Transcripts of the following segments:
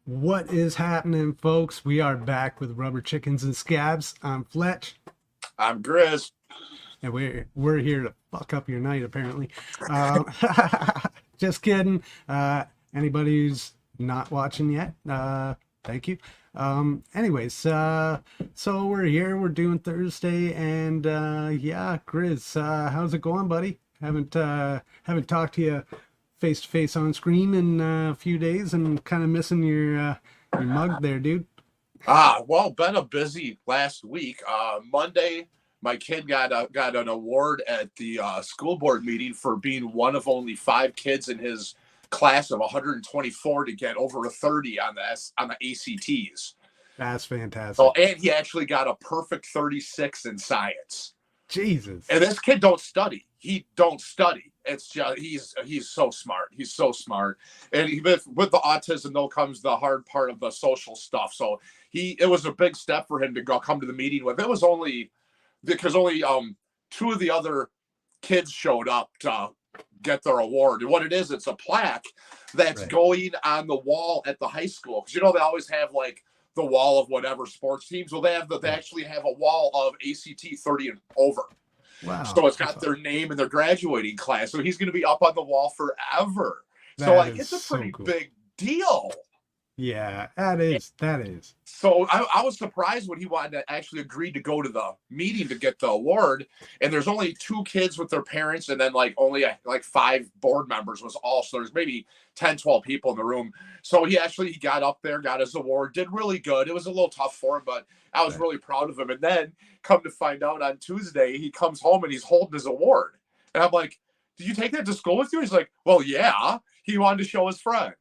What is happening, folks? We are back with Rubber Chickens and Scabs. I'm Fletch, I'm Grizz. and we're here to fuck up your night, apparently. Um, just kidding. Anybody who's not watching yet, thank you. Anyways, so we're here. We're doing Thursday, and yeah, Grizz, how's it going, buddy? Haven't talked to you face to face on screen in a few days, and kind of missing your mug there, dude. Well, been a busy last week. Monday, my kid got an award at the school board meeting for being one of only five kids in his class of 124 to get over a 30 on the ACTs. That's So, fantastic. and he actually got a perfect 36 in science. Jesus. And this kid don't study. He don't study. It's just he's so smart. He's so smart. And with the autism, though, comes the hard part of the social stuff. So it was a big step for him to come to the meeting with. It was only because only two of the other kids showed up to get their award. And what it is, it's a plaque that's Right. going on the wall at the high school. Because they always have like the wall of whatever sports teams. Well, they Right. actually have a wall of ACT 30 and over. Wow. So it's got their name and their graduating class. So he's going to be up on the wall forever. So That like is it's a so pretty cool. big deal. Yeah, that is. That is. So I was surprised when he wanted to actually agree to go to the meeting to get the award. And there's only two kids with their parents, and then like only like five board members was all. So there's maybe 10, 12 people in the room. So he got up there, got his award, did really good. It was a little tough for him, but I was Right. really proud of him. And then come to find out on Tuesday, he comes home and he's holding his award. And I'm like, did you take that to school with you? He's like, well, yeah. He wanted to show his friend.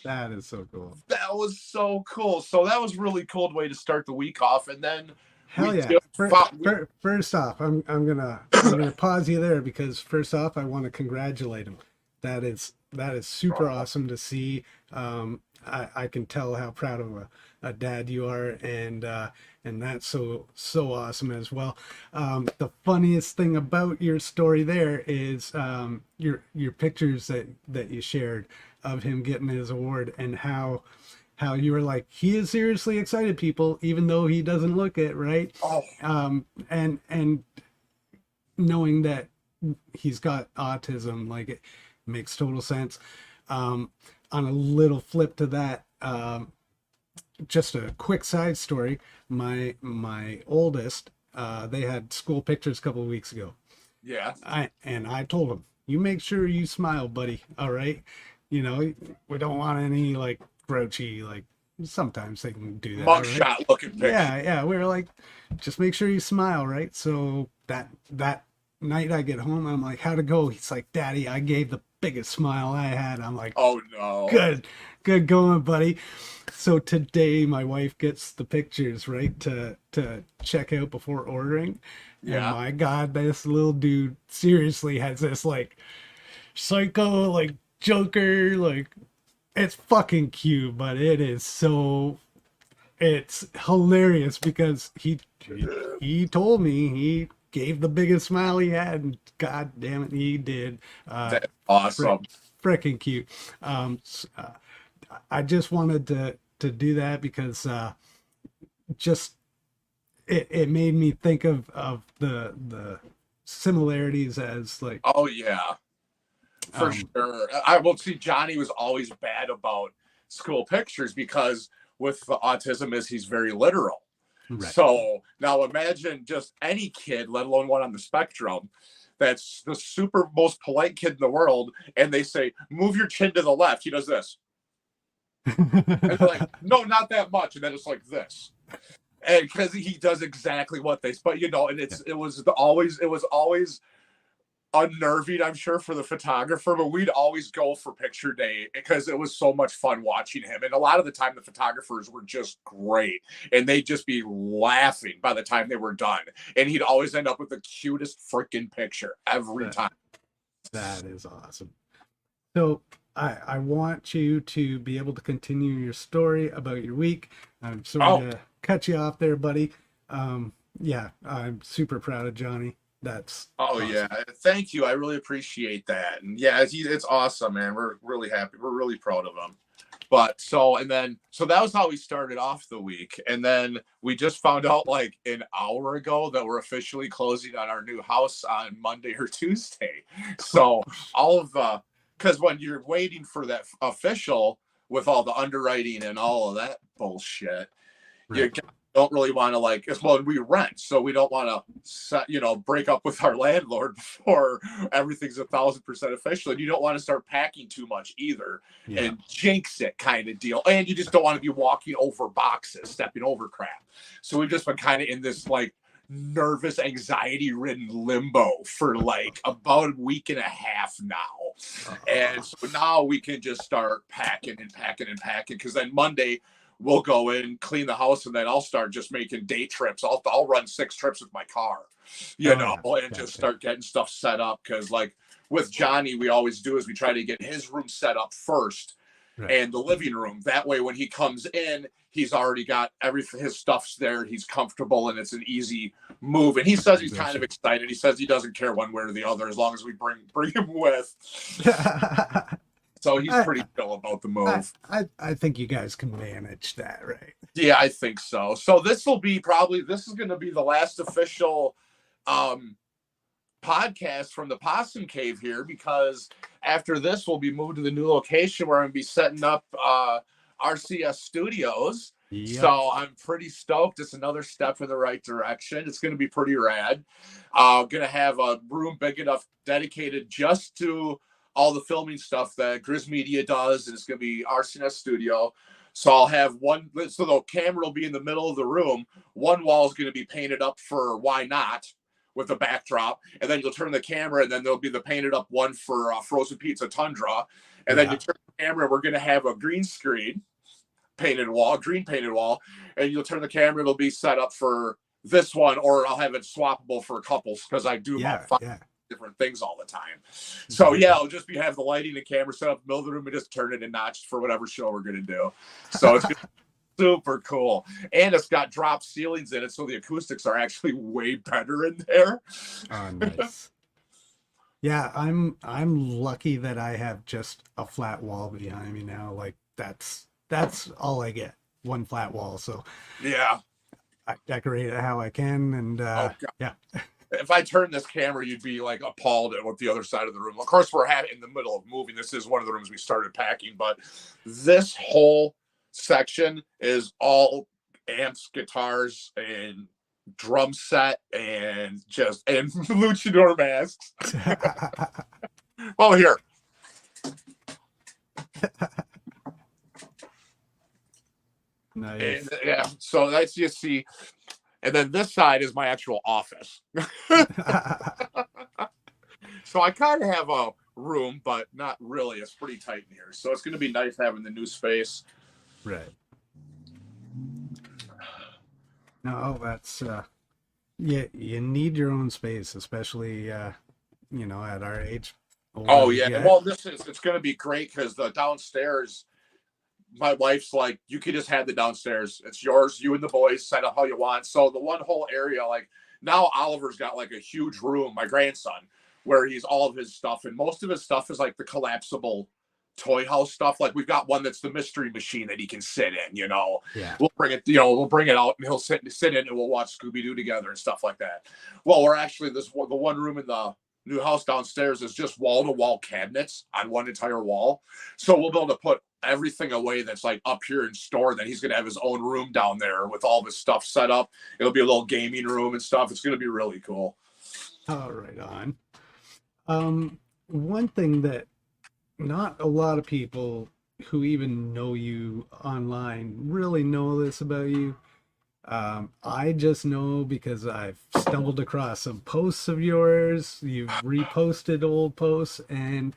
That is so cool. That was so cool. So that was really cool way to start the week off. And then Hell we yeah. just First off, I'm gonna pause you there because first off, I want to congratulate him. That is super awesome to see. I can tell how proud of a dad you are, and that's so awesome as well. The funniest thing about your story there is your pictures that you shared of him getting his award, and how you were like, he is seriously excited, people, even though he doesn't look it, right? oh And knowing that he's got autism, like, it makes total sense. On a little flip to that, just a quick side story. My oldest, they had school pictures a couple of weeks ago. yeah. I told him, you make sure you smile, buddy. All right. We don't want any like grouchy, like, sometimes they can do that. All right. Mugshot looking picture. Yeah. We were like, just make sure you smile, right? So that night I get home, I'm like, how'd it go? He's like, Daddy, I gave the biggest smile I had. I'm like, Oh no. good going, buddy. So today my wife gets the pictures, right, to check out before ordering. And Yeah. my God, this little dude seriously has this like psycho, like Joker, like, it's fucking cute, but it's hilarious because he told me he gave the biggest smile he had, and God damn it, he did. That's Frick, awesome. freaking cute. I just wanted to do that because just it made me think of the similarities as like Oh yeah. For um sure. I will see Johnny was always bad about school pictures because with the autism is he's very literal. right. So now imagine just any kid, let alone one on the spectrum, that's the super most polite kid in the world, and they say, move your chin to the left. He does this. And they're like, no, not that much. And then it's like this. And because he does exactly what they but and Yeah. it was always unnerving, I'm sure, for the photographer, but we'd always go for picture day because it was so much fun watching him. And a lot of the time, the photographers were just great, and they'd just be laughing by the time they were done. And he'd always end up with the cutest freaking picture every that, time. that is awesome. So I want you to be able to continue your story about your week. I'm sorry Oh, to cut you off there, buddy. Yeah, I'm super proud of Johnny. That's oh yeah. awesome. Thank you. I really appreciate that. And yeah, it's awesome, man. We're really happy. We're really proud of him. But so that was how we started off the week. And then we just found out like an hour ago that we're officially closing on our new house on Monday or Tuesday. So all of the, because when you're waiting for that official with all the underwriting and all of that bullshit, you Right. don't really want to like, well, we rent, so we don't want to break up with our landlord before everything's 1,000% official, and you don't want to start packing too much either and jinx it kind of deal, and you just don't want to be walking over boxes, stepping over crap. So we've just been kind of in this like nervous, anxiety ridden limbo for like about a week and a half now. And so now we can just start packing because then Monday we'll go in, clean the house, and then I'll start just making day trips. I'll run 6 trips with my car, and just start getting stuff set up. Because like with Johnny, we always do is we try to get his room set up first, and the living room. That way, when he comes in, he's already got everything. His stuff's there. He's comfortable, and it's an easy move. And he says he's kind of excited. He says he doesn't care one way or the other as long as we bring him with. So he's pretty chill about the move. I think you guys can manage that, right? Yeah, I think so. So this is going to be the last official podcast from the Possum Cave here, because after this we'll be moved to the new location where I'm going to be setting up RCS Studios. Yep. So I'm pretty stoked. It's another step in the right direction. It's going to be pretty rad. Going to have a room big enough dedicated just to all the filming stuff that Grizz Media does, and it's going to be RCS Studio. So I'll have so the camera will be in the middle of the room. One wall is going to be painted up for Why Not with a backdrop, and then you'll turn the camera, and then there'll be the painted up one for Frozen Pizza Tundra, and then you turn the camera. We're going to have a green screen green painted wall, and you'll turn the camera. It'll be set up for this one, or I'll have it swappable for couples because I do about 5 different things all the time. So I'll just have the lighting and camera set up in the middle of the room and just turn it and notch for whatever show we're going to do. So it's super cool, and it's got drop ceilings in it, so the acoustics are actually way better in there. Oh, nice. Yeah, I'm lucky that I have just a flat wall behind me now. Like that's all I get, one flat wall. So yeah, I decorate it how I can, and yeah. If I turn this camera, you'd be like appalled at what the other side of the room. Of course, we're in the middle of moving. This is one of the rooms we started packing, but this whole section is all amps, guitars, and drum set, and luchador masks. Well, here. Nice. And, so that's you see. And then this side is my actual office. So I kind of have a room, but not really. It's pretty tight in here. So it's going to be nice having the new space. Right. No, that's you need your own space, especially at our age. Oh yeah. Well, it's going to be great because the downstairs, my wife's like, you could just have the downstairs. It's yours. You and the boys set up how you want. So the one whole area, like now Oliver's got like a huge room, my grandson, where he's all of his stuff. And most of his stuff is like the collapsible toy house stuff. Like we've got one that's the mystery machine that he can sit in, Yeah. We'll bring it out and he'll sit in and we'll watch Scooby-Doo together and stuff like that. Well, we're actually the one room in the new house downstairs is just wall-to-wall cabinets on one entire wall. So we'll be able to put everything away that's like up here in store. Then he's going to have his own room down there with all of his stuff set up. It'll be a little gaming room and stuff. It's going to be really cool. Oh, right on. One thing that not a lot of people who even know you online really know this about you. I just know because I've stumbled across some posts of yours. You've reposted old posts, and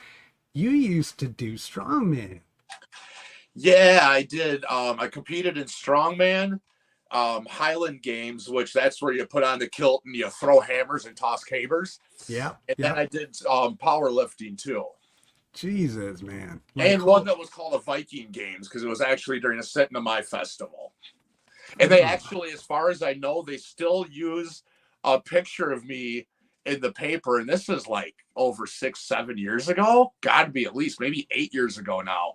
you used to do strongman. Yeah, I did. I competed in strongman, Highland Games, which that's where you put on the kilt and you throw hammers and toss cabers. Yeah. And then I did powerlifting too. Jesus, man. And one that was called a Viking Games because it was actually during a Cinema festival. And they actually, as far as I know, they still use a picture of me in the paper. And this is like over 6-7 years ago. Got to be at least maybe 8 years ago now.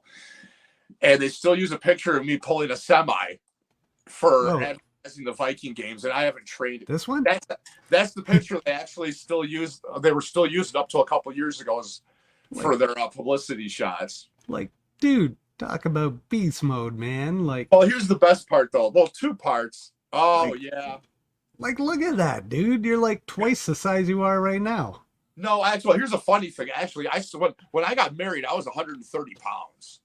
and they still use a picture of me pulling a semi for Oh, advertising the Viking games, and I haven't trained. this one? That's the picture they actually still use. They were still using up till a couple years ago for Like, their publicity shots. like, dude, talk about beast mode, man. Well, here's the best part, though. Well, two parts. Oh, like, yeah. look at that, dude. You're like twice the size you are right now. No, actually, here's a funny thing. Actually, when I got married, I was 130 pounds.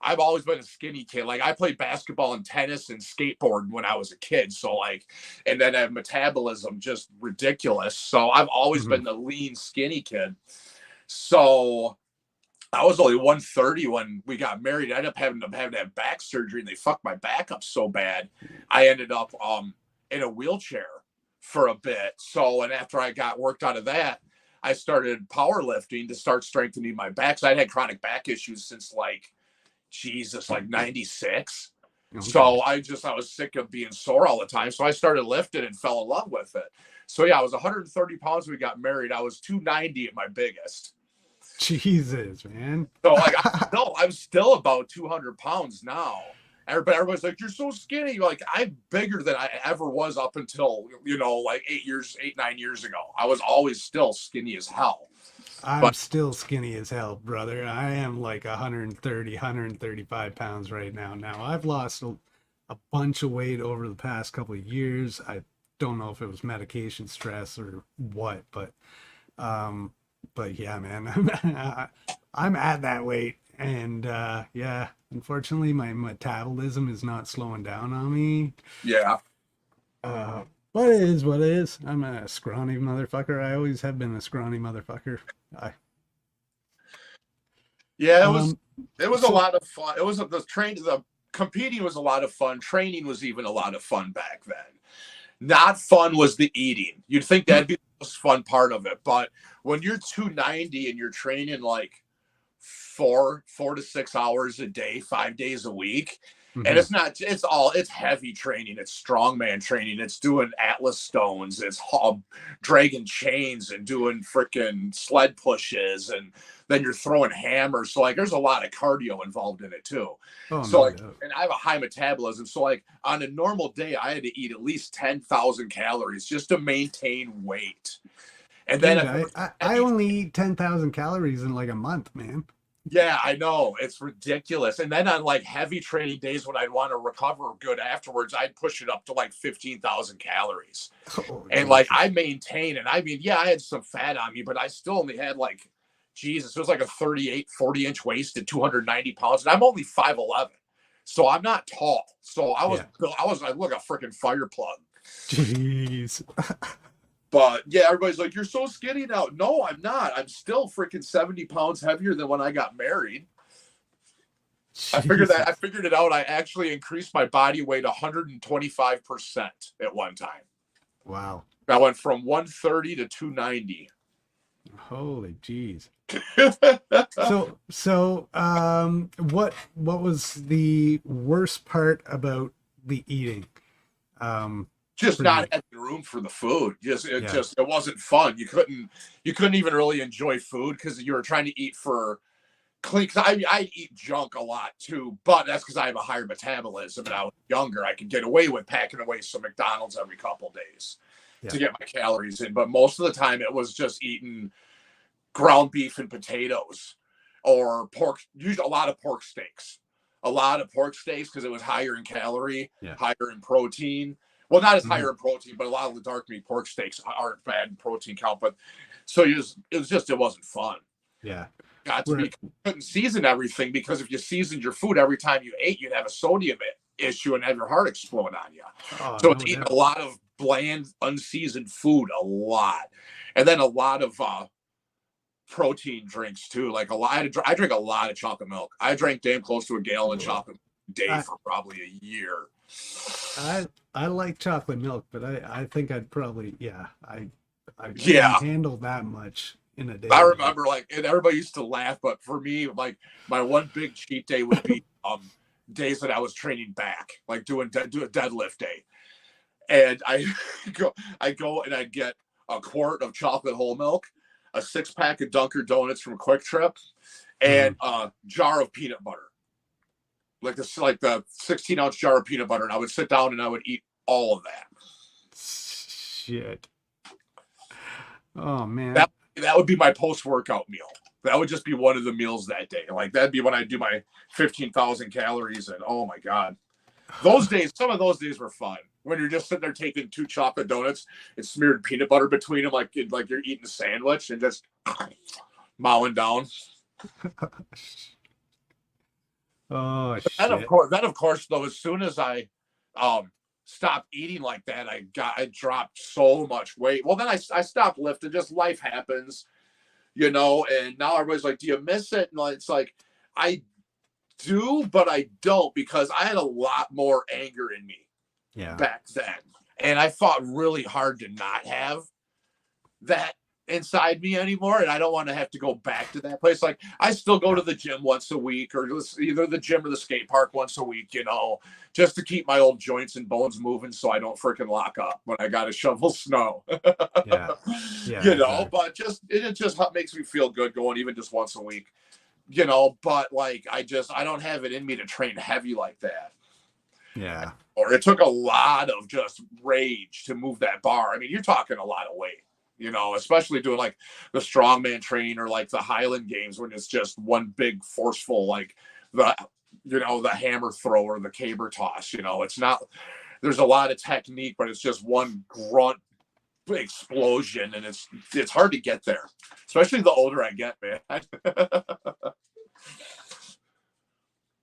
I've always been a skinny kid. Like, I played basketball and tennis and skateboard when I was a kid. So, like, and then I have metabolism just ridiculous. So I've always been the lean, skinny kid. So I was only 130 when we got married. I ended up having to have back surgery, and they fucked my back up so bad. I ended up in a wheelchair for a bit. So, and after I got worked out of that, I started powerlifting to start strengthening my back. So I'd had chronic back issues since like 96. Okay. So I was sick of being sore all the time. So I started lifting and fell in love with it. So yeah, I was 130 pounds when we got married. I was 290 at my biggest. Jesus, man. So like, I'm still about 200 pounds now. Everybody's like, you're so skinny. Like, I'm bigger than I ever was up until, like 9 years ago. I was always still skinny as hell. I'm still skinny as hell, brother. I am like 130, 135 pounds right now. Now, I've lost a bunch of weight over the past couple of years. I don't know if it was medication stress or what, but yeah, man, I'm at that weight. And yeah, unfortunately, my metabolism is not slowing down on me. Yeah. But it is what it is. I'm a scrawny motherfucker. I always have been a scrawny motherfucker. Yeah, it was a lot of fun. It was the competing was a lot of fun. Training was even a lot of fun back then. Not fun was the eating. You'd think that'd be the most fun part of it, but when you're 290 and you're training like 4 to 6 hours a day, 5 days a week. And it's heavy training. It's strongman training. It's doing Atlas stones. It's dragging chains and doing freaking sled pushes. And then you're throwing hammers. So like, there's a lot of cardio involved in it too. And I have a high metabolism. So like on a normal day, I had to eat at least 10,000 calories just to maintain weight. And then I only eat 10,000 calories in like a month, man. Yeah, I know. It's ridiculous. And then on like heavy training days when I'd want to recover good afterwards, I'd push it up to like 15,000 calories. And like I maintain, and I mean, yeah, I had some fat on me, but I still only had like, Jesus, it was like a 38, 40-inch waist at 290 pounds. And I'm only 5'11". So I'm not tall. So I look a freaking fire plug. Jeez. But yeah, everybody's like, you're so skinny now. No, I'm not. I'm still freaking 70 pounds heavier than when I got married. Jesus. I figured it out. I actually increased my body weight 125% at one time. Wow. I went from 130 to 290. Holy jeez. So what was the worst part about the eating? Just not having room for the food. It wasn't fun. You couldn't even really enjoy food because you were trying to eat for clean. Cause I eat junk a lot too, but that's because I have a higher metabolism and I was younger. I could get away with packing away some McDonald's every couple days to get my calories in. But most of the time it was just eating ground beef and potatoes or pork, usually a lot of pork steaks because it was higher in calorie, higher in protein. Well, not as higher in protein, but a lot of the dark meat pork steaks aren't bad in protein count. But so it wasn't fun. Yeah. Couldn't season everything because if you seasoned your food every time you ate, you'd have a sodium issue and have your heart explode on you. It's eating a lot of bland, unseasoned food, a lot. And then a lot of protein drinks too. Like I drink a lot of chocolate milk. I drank damn close to a gallon of chocolate a day for probably a year. I like chocolate milk, but I think I'd probably I can't handle that much in a day. I remember and everybody used to laugh, but for me, like my one big cheat day would be days that I was training back, like do a deadlift day, and I go and I get a quart of chocolate whole milk, a 6-pack of Dunkin' Donuts from Quick Trip, and a jar of peanut butter. like the 16-ounce jar of peanut butter, and I would sit down and I would eat all of that. Shit. Oh man. That would be my post-workout meal. That would just be one of the meals that day. Like that'd be when I do my 15,000 calories, and oh my god, those days, some of those days were fun. When you're just sitting there taking 2 chocolate donuts and smeared peanut butter between them, like you're eating a sandwich, and just mowing down. Oh shit. Then of course, though, as soon as I stopped eating like that, I dropped so much weight. Well, then I stopped lifting. Just life happens, and now everybody's like, "Do you miss it?" And it's like, I do, but I don't, because I had a lot more anger in me back then, and I fought really hard to not have that inside me anymore, and I don't want to have to go back to that place. Like I still go to the gym once a week, or either the gym or the skate park once a week, just to keep my old joints and bones moving, so I don't freaking lock up when I got to shovel snow. Yeah. Exactly. But it just makes me feel good going even just once a week, but like I don't have it in me to train heavy like that. Yeah. Or it took a lot of just rage to move that bar. I mean, you're talking a lot of weight. Especially doing like the strongman training or like the Highland games, when it's just one big forceful, like the hammer throw or the caber toss. It's not, there's a lot of technique, but it's just one grunt explosion, and it's hard to get there, especially the older I get, man.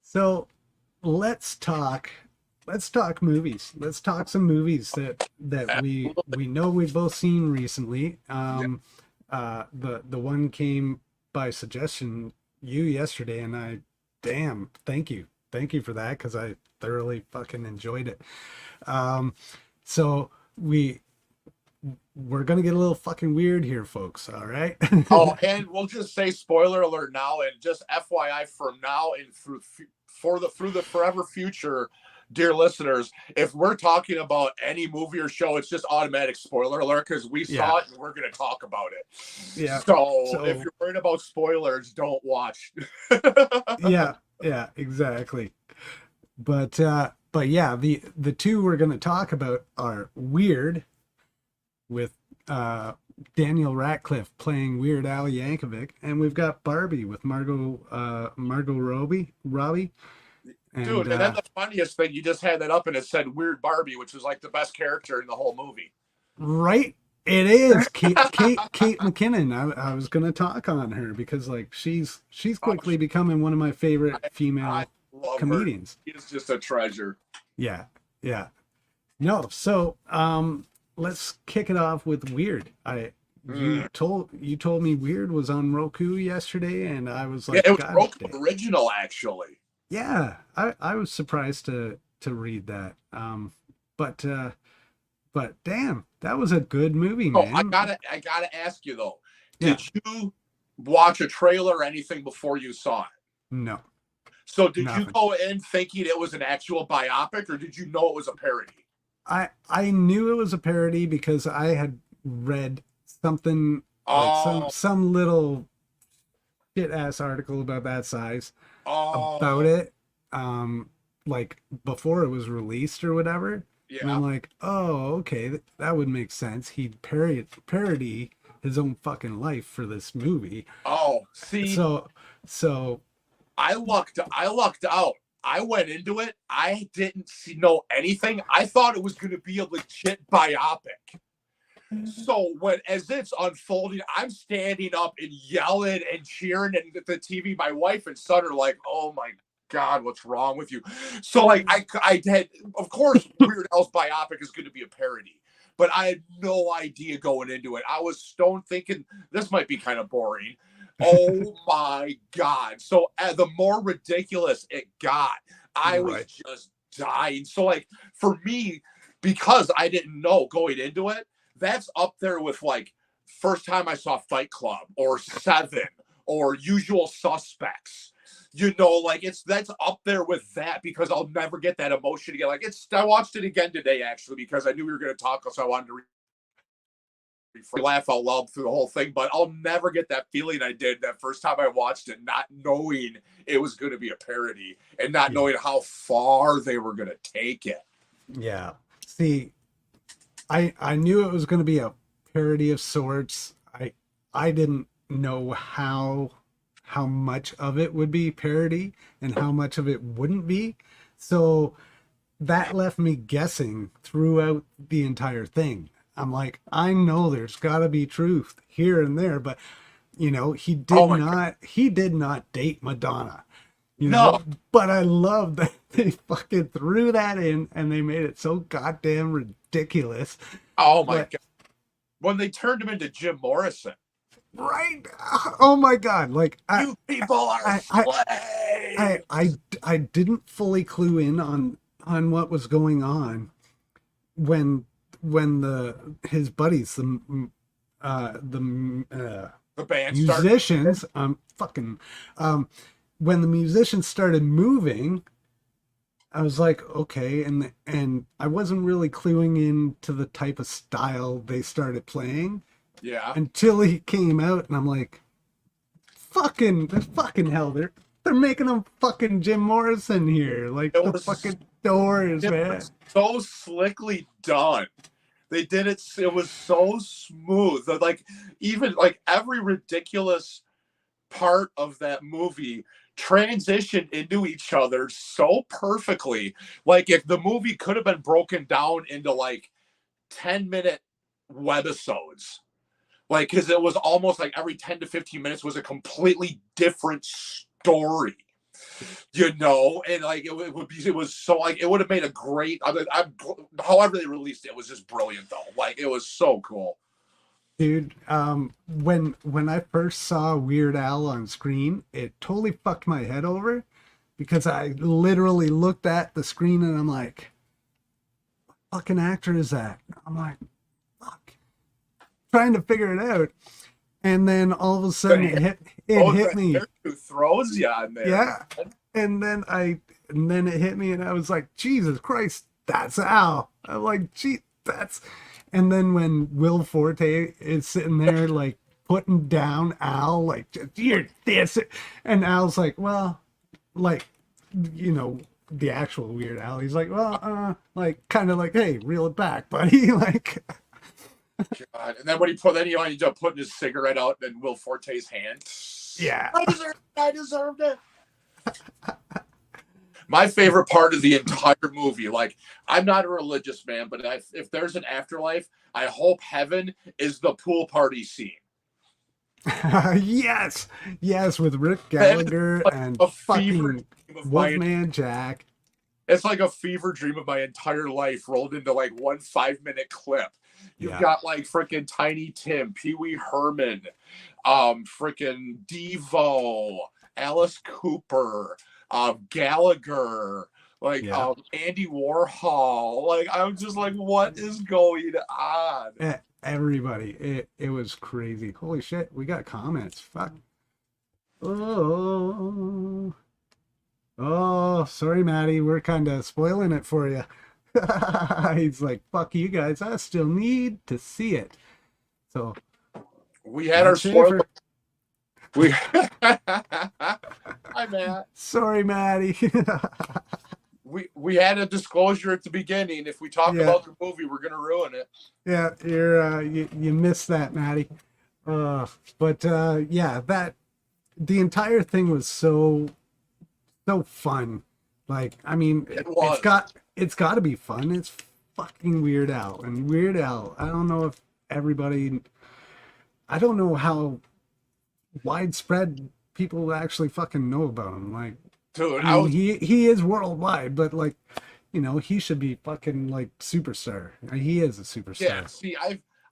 So let's talk movies. Let's talk some movies that we know we've both seen recently. The one came by suggestion yesterday, and thank you for that, because I thoroughly fucking enjoyed it. So we're gonna get a little fucking weird here, folks. All right. Oh, and we'll just say spoiler alert now, and just FYI, from now and through the forever future, dear listeners, if we're talking about any movie or show, it's just automatic spoiler alert, because we saw it and we're going to talk about it. Yeah. So if you're worried about spoilers, don't watch. Yeah, exactly. But yeah, the two we're going to talk about are Weird, with Daniel Radcliffe playing Weird Al Yankovic, and we've got Barbie with Margot Robbie. Dude, and then the funniest thing, you just had that up and it said Weird Barbie, which was like the best character in the whole movie. Right? It is Kate McKinnon. I was gonna talk on her because like she's quickly becoming one of my favorite female comedians. She's just a treasure. Yeah. No, so let's kick it off with Weird. You told me Weird was on Roku yesterday, and I was like, yeah, it was Roku original, actually. Yeah, I was surprised to read that. But damn, that was a good movie, man. I gotta ask you though, did you watch a trailer or anything before you saw it? No. So did you go in thinking it was an actual biopic, or did you know it was a parody? I knew it was a parody because I had read something, like some little shit ass article about that size about it, like before it was released or whatever. Yeah. And I'm like, oh, okay, that would make sense. He'd parody his own fucking life for this movie. Oh, see. So I lucked out. I went into it. I didn't know anything. I thought it was going to be a legit biopic. So as it's unfolding, I'm standing up and yelling and cheering, and at the TV, my wife and son are like, "Oh my God, what's wrong with you?" So like I had, of course, Weird Al's biopic is going to be a parody, but I had no idea going into it. I was stoned thinking this might be kind of boring. Oh my God. So the more ridiculous it got, I was just dying. So like for me, because I didn't know going into it, that's up there with like first time I saw Fight Club or Seven or Usual Suspects. Like that's up there with that, because I'll never get that emotion again. Like I watched it again today actually, because I knew we were going to talk, so I wanted to laugh out loud through the whole thing, but I'll never get that feeling I did that first time I watched it, not knowing it was going to be a parody and not knowing how far they were going to take it. Yeah. See, I knew it was going to be a parody of sorts. I didn't know how much of it would be parody and how much of it wouldn't be. So that left me guessing throughout the entire thing. I'm like, I know there's got to be truth here and there, but you know, he did not date Madonna. You know, but I love that they fucking threw that in and they made it so goddamn ridiculous. Oh my God. When they turned him into Jim Morrison. Right. Oh my God. Like, you people are slaves. I didn't fully clue in on what was going on when his buddies, the band musicians, when the musicians started moving, I was like, okay, and I wasn't really cluing in to the type of style they started playing. Yeah. Until he came out, and I'm like, fucking hell, they're making him fucking Jim Morrison here, like the fucking Doors, man. So slickly done. They did it. It was so smooth. Like even like every ridiculous part of that movie transitioned into each other so perfectly. Like if the movie could have been broken down into like 10-minute webisodes, like because it was almost like every 10 to 15 minutes was a completely different story, you know, and like it was so like it would have made a great. However they released it was just brilliant though. Like it was so cool. Dude, when I first saw Weird Al on screen, it totally fucked my head over because I literally looked at the screen and I'm like, what fucking actor is that? I'm like, fuck. Trying to figure it out. And then all of a sudden it hit me. Who throws you on there? Yeah. And then it hit me and I was like, Jesus Christ, that's Al. I'm like, gee, that's... And then when Will Forte is sitting there, like, putting down Al, like, you're this. And Al's like, well, like, you know, the actual Weird Al. He's like, well, like, kind of like, hey, reel it back, buddy. Like, God. And then when he ended up putting his cigarette out in Will Forte's hand. Yeah. I deserved it. My favorite part of the entire movie, like, I'm not a religious man, but if there's an afterlife, I hope heaven is the pool party scene. Yes, with Rick Gallagher and fucking Wolfman Jack. It's like a fever dream of my entire life rolled into like one 5-minute clip. You've got like freaking Tiny Tim, Pee Wee Herman, freaking Devo, Alice Cooper, Gallagher, like Andy Warhol. Like I'm just like, what is going on? Everybody, it was crazy. Holy shit, we got comments. Fuck. Oh, sorry, Maddie. We're kind of spoiling it for you. He's like, fuck you guys. I still need to see it. So we had our spoiler. Hi, Matt. Sorry, Maddie. we had a disclosure at the beginning. If we talk about the movie, we're gonna ruin it. Yeah, you missed that, Maddie. But that the entire thing was so fun. Like, I mean, it's got to be fun. It's fucking Weird Al, and Weird Al. I don't know if everybody. I don't know how widespread people actually fucking know about him. Like, dude, he is worldwide, but like, you know, he should be fucking like superstar. He is a superstar. Yeah, see,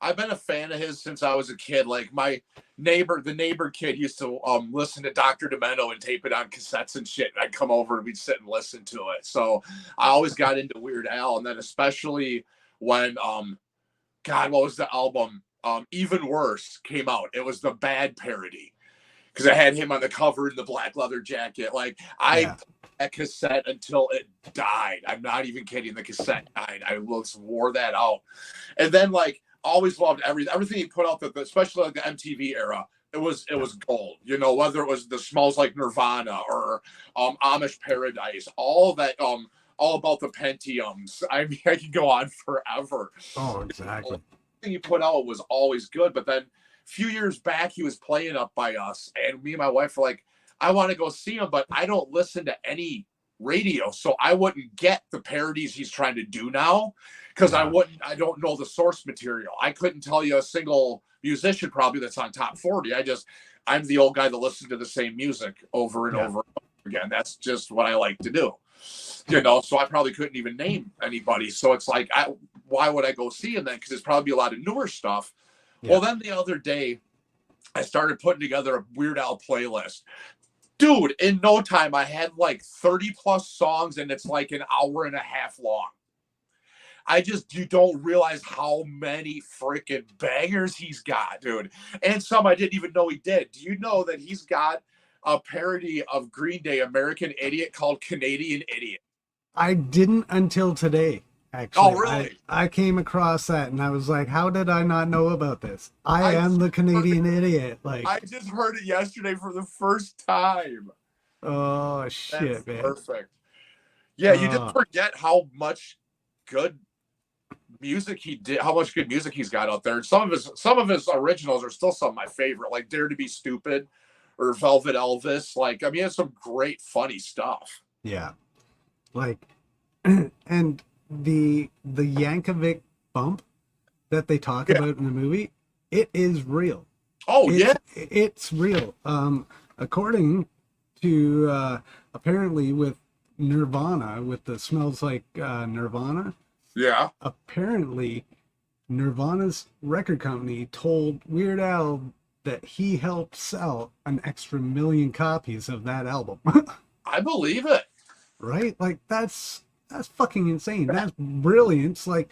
I've been a fan of his since I was a kid. Like my the neighbor kid used to listen to Dr. Demento and tape it on cassettes and shit. And I'd come over and we'd sit and listen to it. So I always got into Weird Al, and then especially when God, what was the album? Even Worse came out. It was the Bad parody. Because I had him on the cover in the black leather jacket. Like I played that cassette until it died. I'm not even kidding. The cassette died. I just wore that out. And then like Always loved everything he put out, especially like the MTV era. It was gold, you know, whether it was the Smells Like Nirvana or Amish Paradise, all that, all about the Pentiums. I mean, I could go on forever. Oh, exactly. Everything he put out was always good. But then a few years back, he was playing up by us, and me and my wife were like, I want to go see him, but I don't listen to any radio, so I wouldn't get the parodies he's trying to do now, because I don't know the source material. I couldn't tell you a single musician probably that's on top 40. I'm the old guy that listens to the same music over and over again. That's just what I like to do, you know. So I probably couldn't even name anybody. So it's like, why would I go see him then? Because there's probably a lot of newer stuff. Well, then the other day I started putting together a Weird Al playlist. Dude, in no time, I had like 30 plus songs, and it's like an hour and a half long. You don't realize how many freaking bangers he's got, dude. And some I didn't even know he did. Do you know that he's got a parody of Green Day, American Idiot, called Canadian Idiot? I didn't until today, actually. Oh, really? I came across that, and I was like, how did I not know about this? I am the Canadian Idiot. Like, I just heard it yesterday for the first time. Oh, shit, That's man. Perfect. Yeah, you just forget how much good music he did, how much good music he's got out there. And some of his originals are still some of my favorite, like Dare to Be Stupid or Velvet Elvis. Like, I mean, it's some great funny stuff. Yeah. Like, and the Yankovic bump that they talk about in the movie, it is real. Oh, it's real. According to apparently with Nirvana, with the Smells Like Nirvana. Yeah. Apparently, Nirvana's record company told Weird Al that he helped sell an extra 1 million copies of that album. I believe it. Right? Like, that's fucking insane. That's brilliant. It's like,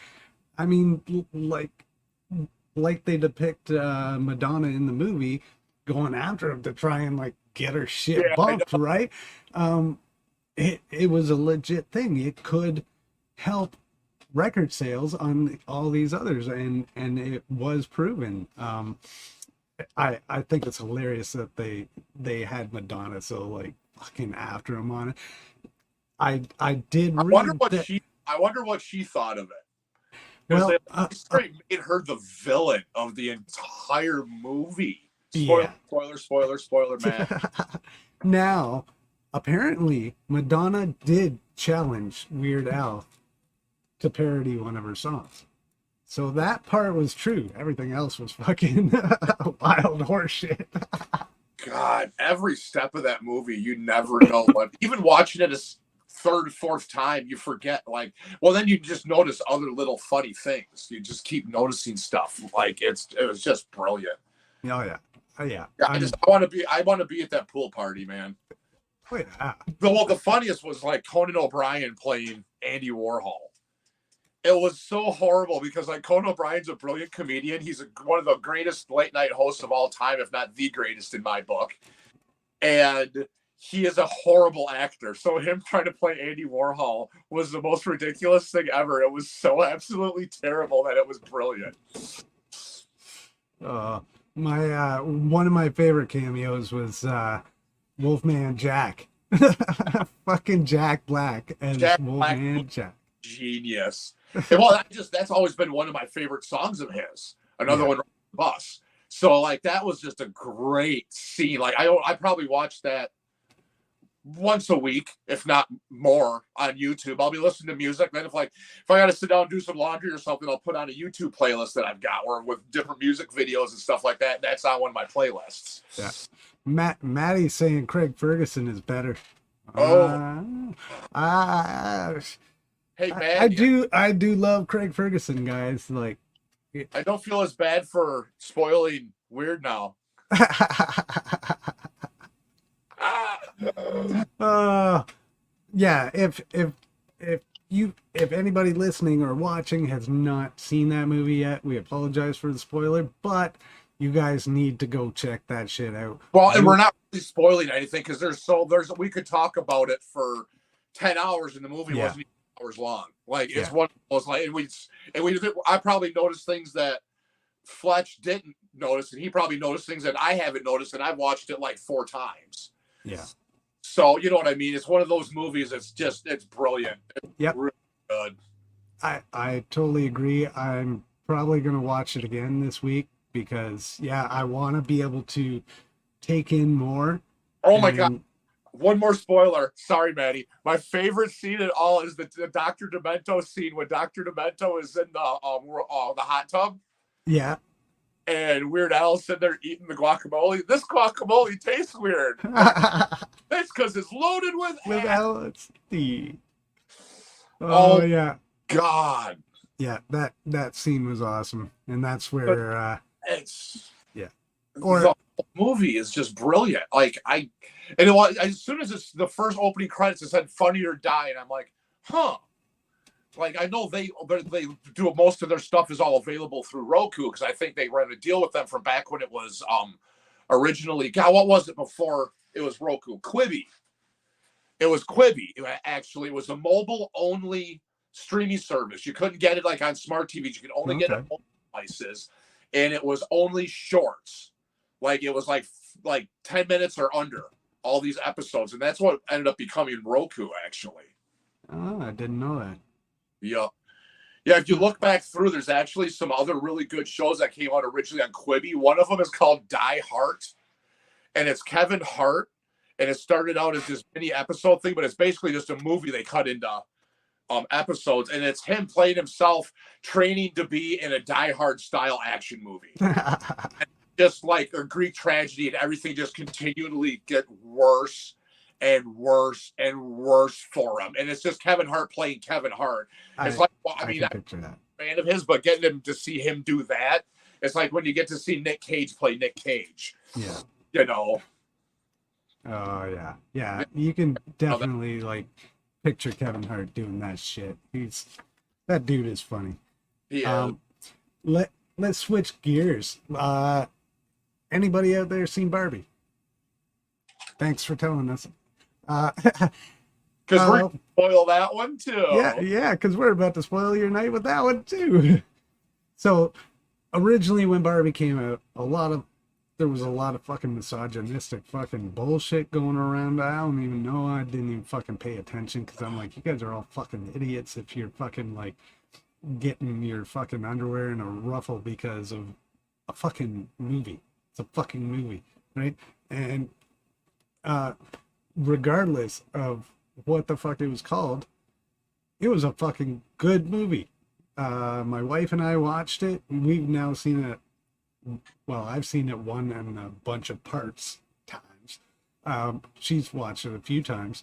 I mean, like they depict Madonna in the movie going after him to try and like get her shit bumped, right? It was a legit thing. It could help record sales on all these others, and it was proven. I think it's hilarious that they had Madonna so like fucking after him on it. I wonder what she thought of it. Well, they straight made her the villain of the entire movie. Spoiler, man. Now, apparently, Madonna did challenge Weird Al to parody one of her songs. So that part was true. Everything else was fucking wild horseshit. God, every step of that movie, you never know what. Even watching it a third, fourth time, you forget. Like, well, then you just notice other little funny things. You just keep noticing stuff. Like, it was just brilliant. Oh yeah. I want to be at that pool party, man. Oh, yeah. The funniest was like Conan O'Brien playing Andy Warhol. It was so horrible because like Conan O'Brien's a brilliant comedian. He's one of the greatest late night hosts of all time, if not the greatest in my book. And he is a horrible actor. So him trying to play Andy Warhol was the most ridiculous thing ever. It was so absolutely terrible that it was brilliant. My one of my favorite cameos was Wolfman Jack. Fucking Jack Black as Wolfman Jack. Genius. Well, that's always been one of my favorite songs of his. Another one, Bus. So like that was just a great scene. Like I probably watched that once a week, if not more, on YouTube. I'll be listening to music. Then if I got to sit down and do some laundry or something, I'll put on a YouTube playlist that I've got with different music videos and stuff like that. That's on one of my playlists. Yeah. Maddie's saying Craig Ferguson is better. Hey, man. I do love Craig Ferguson, guys. Like, I don't feel as bad for spoiling Weird now. Yeah. If anybody listening or watching has not seen that movie yet, we apologize for the spoiler, but you guys need to go check that shit out. Well, and we're not really spoiling anything because we could talk about it for 10 hours and the movie wasn't even hours long. Like it's one of those, like, I probably noticed things that Fletch didn't notice, and he probably noticed things that I haven't noticed, and I've watched it like 4 times. Yeah. So you know what I mean? It's one of those movies. It's brilliant. It's Yep. really good. I totally agree. I'm probably gonna watch it again this week because I want to be able to take in more. Oh my God. One more spoiler. Sorry, Maddie. My favorite scene at all is the Dr. Demento scene when Dr. Demento is in the hot tub. Yeah. And Weird Al's sitting there eating the guacamole. This guacamole tastes weird. That's because it's loaded with LSD. Oh yeah. God. Yeah, that scene was awesome. And that's where it's or the movie is just brilliant. Like as soon as it's the first opening credits, it said "Funny or Die," and I'm like, huh. Like I know they do most of their stuff is all available through Roku because I think they ran a deal with them from back when it was originally. God, what was it before it was Roku? Quibi. It was Quibi. Actually, it was a mobile only streaming service. You couldn't get it like on smart TVs. You could only get it on mobile devices, and it was only shorts. Like it was like 10 minutes or under all these episodes, and that's what ended up becoming Roku. Actually. Oh, I didn't know that. Yeah. Yeah, if you look back through, there's actually some other really good shows that came out originally on Quibi. One of them is called Die Hard, and it's Kevin Hart, and it started out as this mini episode thing, but it's basically just a movie they cut into episodes, and it's him playing himself training to be in a Die Hard style action movie. Just like a Greek tragedy, and everything just continually get worse and worse and worse for him. And it's just Kevin Hart playing Kevin Hart. It's I'm a fan of his, but getting him to see him do that, it's like when you get to see Nick Cage play Nick Cage. Yeah. You know. Oh yeah. Yeah. You can definitely picture Kevin Hart doing that shit. That dude is funny. Yeah. Let's switch gears. Anybody out there seen Barbie? Thanks for telling us. Because we're going to spoil that one too. Yeah, because we're about to spoil your night with that one too. So, originally when Barbie came out, there was a lot of fucking misogynistic fucking bullshit going around. I don't even know. I didn't even fucking pay attention because I'm like, you guys are all fucking idiots if you're fucking getting your fucking underwear in a ruffle because of a fucking movie. It's a fucking movie, right? And regardless of what the fuck it was called, it was a fucking good movie. My wife and I watched it, and we've now seen it. Well, I've seen it one and a bunch of parts times. She's watched it a few times.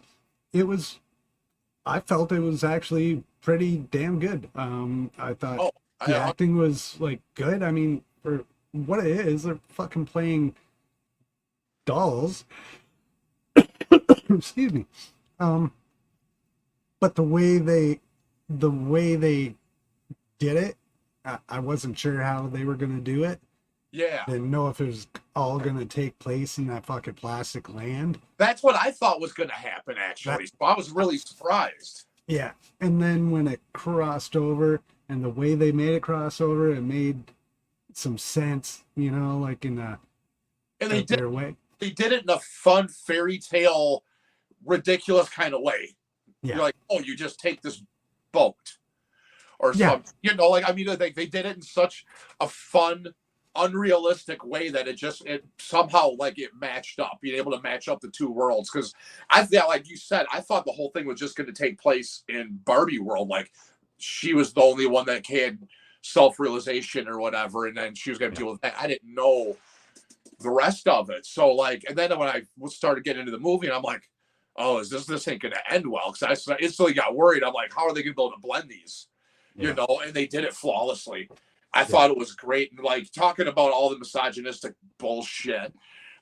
I felt it was actually pretty damn good. I thought the acting was good. I mean, for what it is, they're fucking playing dolls. Excuse me. But the way they did it, I wasn't sure how they were gonna do it. Yeah. Didn't know if it was all gonna take place in that fucking plastic land. That's what I thought was gonna happen, actually. So I was really surprised. Yeah. And then when it crossed over and the way they made it cross over, it made some sense, in a their way. They did it in a fun fairy tale, ridiculous kind of way. Yeah. You're like, oh, you just take this boat or something. They did it in such a fun, unrealistic way that it somehow it matched up, being able to match up the two worlds. Because like you said, I thought the whole thing was just going to take place in Barbie world. Like she was the only one that had self-realization or whatever, and then she was going to deal with that. I didn't know the rest of it. So and then when I started getting into the movie, and I'm like, oh, this ain't going to end well? Because I instantly got worried. I'm like, how are they going to be able to blend these? And they did it flawlessly. I thought it was great. And talking about all the misogynistic bullshit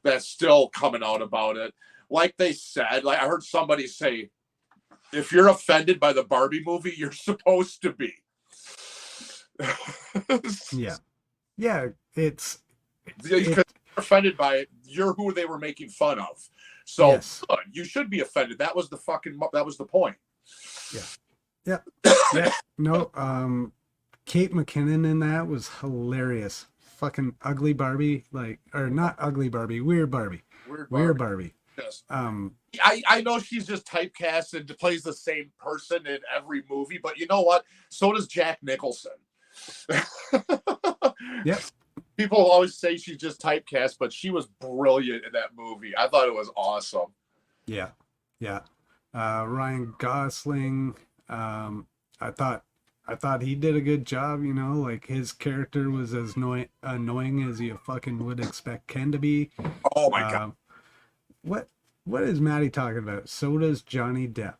that's still coming out about it. Like they said, I heard somebody say, if you're offended by the Barbie movie, you're supposed to be. Yeah. It's because you're offended by it. You're who they were making fun of. So good. You should be offended. That was the point. Yeah. No, Kate McKinnon in that was hilarious. fucking ugly Barbie, like, or not ugly Barbie, weird Barbie, Weird weird Barbie. Barbie. Yes. Um, I know she's just typecast and plays the same person in every movie, but you know what? So does Jack Nicholson. yep, People always say she's just typecast, but she was brilliant in that movie. I thought it was awesome. yeah, yeah. Ryan Gosling, I thought he did a good job. You know, like his character was as annoying as you fucking would expect Ken to be. Oh my god. What what is Maddie talking about? So does Johnny Depp.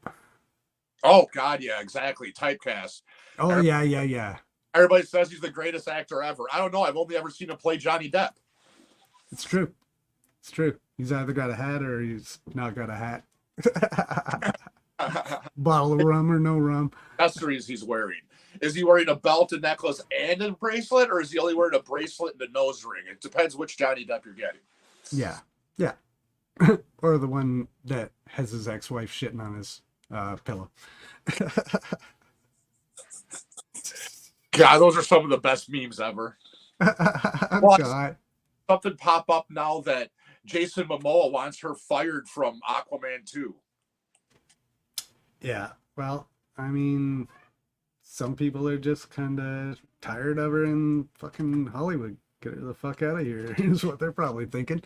Oh god, yeah, exactly. Typecast. Oh yeah. Everybody says he's the greatest actor ever. I don't know. I've only ever seen him play Johnny Depp. It's true. It's true. He's either got a hat or he's not got a hat. Bottle of rum or no rum. Accessories he's wearing. Is he wearing a belt, a necklace, and a bracelet, or is he only wearing a bracelet and a nose ring? It depends which Johnny Depp you're getting. Yeah. Or the one that has his ex-wife shitting on his pillow. God, those are some of the best memes ever. God. Something pop up now that Jason Momoa wants her fired from Aquaman 2. Yeah. Well, I mean, some people are just kind of tired of her in fucking Hollywood. Get her the fuck out of here is what they're probably thinking.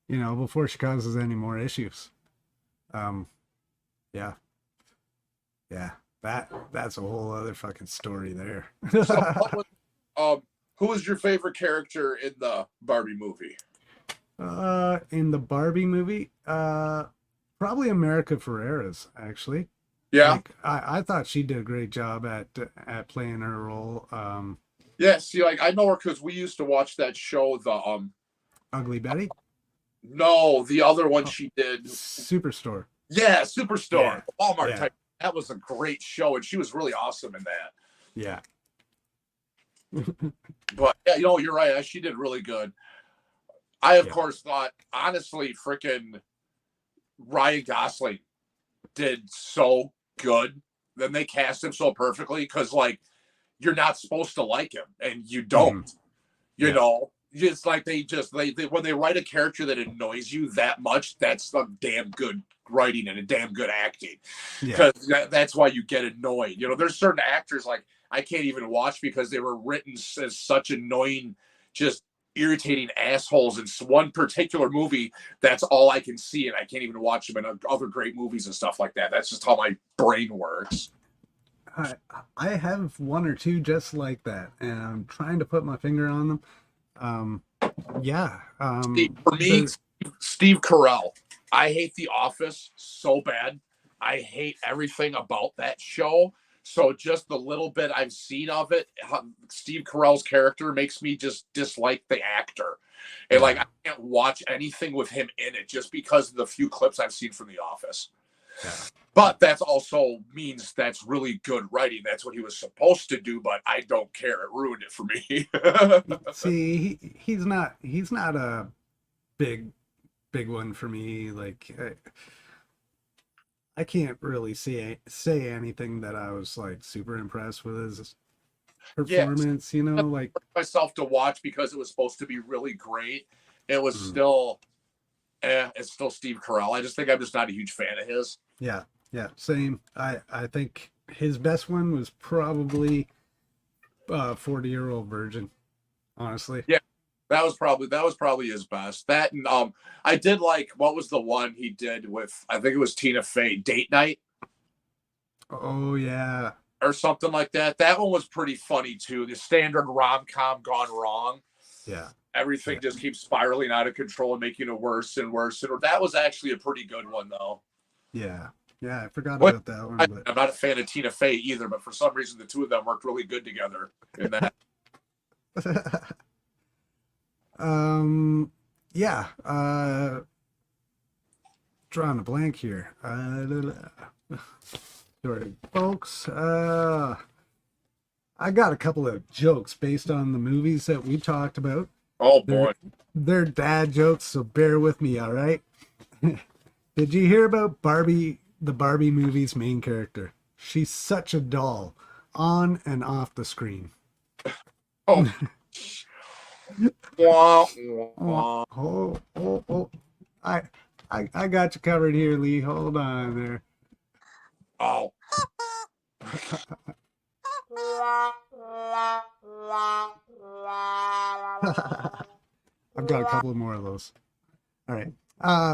You know, before she causes any more issues. Yeah. That's a whole other fucking story there. Who was your favorite character in the Barbie movie? In the Barbie movie, probably America Ferrera's actually. Yeah. Like, I thought she did a great job at playing her role. Yeah, see, like I know her because we used to watch that show, the Ugly Betty. No, the other one she did. Superstore. Yeah, Superstore. Yeah. Walmart Yeah. type. That was a great show, and she was really awesome in that. Yeah. But yeah, you're right. She did really good. I, of Yeah. course, thought, honestly, freaking Ryan Gosling did so good. Then they cast him so perfectly because, like, you're not supposed to like him, and you don't. You know, it's like they when they write a character that annoys you that much, that's some damn good writing and a damn good acting. Because that's why you get annoyed. You know, there's certain actors like I can't even watch because they were written as such annoying, just irritating assholes in one particular movie. That's all I can see, and I can't even watch them in other great movies and stuff like that. That's just how my brain works. I have one or two just like that, and I'm trying to put my finger on them. For me, Steve Carell. I hate The Office so bad. I hate everything about that show. So just the little bit I've seen of it, Steve Carell's character makes me just dislike the actor. And like I can't watch anything with him in it just because of the few clips I've seen from The Office. Yeah. But that also means that's really good writing. That's what he was supposed to do, but I don't care. It ruined it for me. See, he's not a big one for me. Like I can't really say anything that I was like super impressed with his performance. You know, like myself to watch because it was supposed to be really great. It was still, it's still Steve Carell. I just think I'm just not a huge fan of his. Yeah, same. I think his best one was probably 40-Year-Old Virgin, honestly. Yeah, that was probably his best. That and I did like, what was the one he did with, I think it was Tina Fey, Date Night. Oh yeah. Or something like that. That one was pretty funny too. The standard rom-com gone wrong. Yeah. Everything just keeps spiraling out of control and making it worse and worse. And that was actually a pretty good one though. Yeah. Yeah, I forgot about that one. But I'm not a fan of Tina Fey either, but for some reason the two of them worked really good together in that. Yeah. Drawing a blank here. Sorry, folks. I got a couple of jokes based on the movies that we talked about. Oh boy. They're dad jokes, so bear with me, all right? Did you hear about Barbie, the Barbie movie's main character? She's such a doll, on and off the screen. Oh, Wah, Oh, wah. oh. I got you covered here, Lee. Hold on there. Oh, I've got a couple more of those. All right.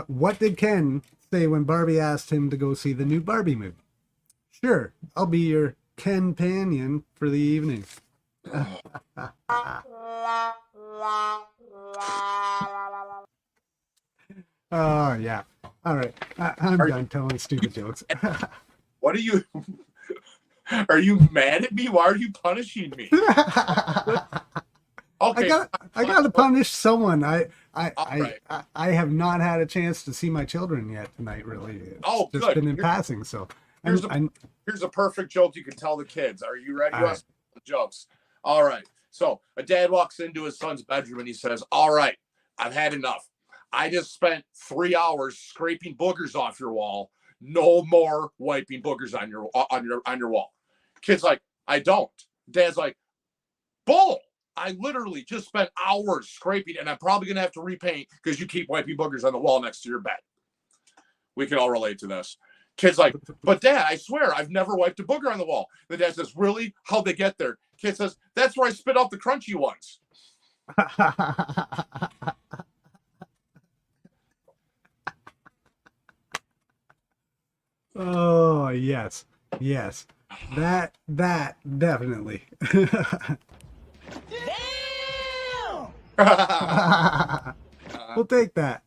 What did Ken say when Barbie asked him to go see the new Barbie movie? Sure, I'll be your Ken Panion for the evening. Oh yeah. All right. I'm are done telling stupid jokes. what are you? Are you mad at me? Why are you punishing me? I Okay, got I got to fine. punish someone. All right. I have not had a chance to see my children yet tonight. Really, it's Oh, just good. been in passing. So Here's a I'm here's a perfect joke you can tell the kids. Are you ready? all right. Jokes. All right. So a dad walks into his son's bedroom and he says, "All right, I've had enough. I just spent 3 hours scraping boogers off your wall. No more wiping boogers on your wall." Kid's like, "I don't." Dad's like, "Bull. I literally just spent hours scraping, and I'm probably gonna have to repaint because you keep wiping boogers on the wall next to your bed." We can all relate to this. Kid's like, "But Dad, I swear I've never wiped a booger on the wall." The dad says, "Really? How'd they get there?" Kid says, "That's where I spit out the crunchy ones." Oh yes, yes. That definitely. We'll take that.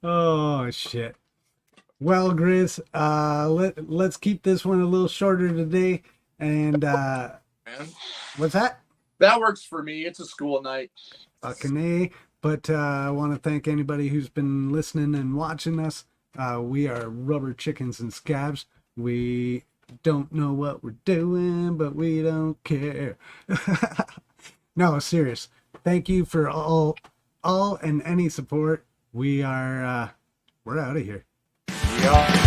Oh shit. Well, Grizz, let's keep this one a little shorter today. And Man, what's that? that works for me. It's a school night. Fucking A. But I want to thank anybody who's been listening and watching us. We are Rubber Chickens and Scabs. We don't know what we're doing, but we don't care. No, serious. Thank you for all and any support. We're out of here. Yeah.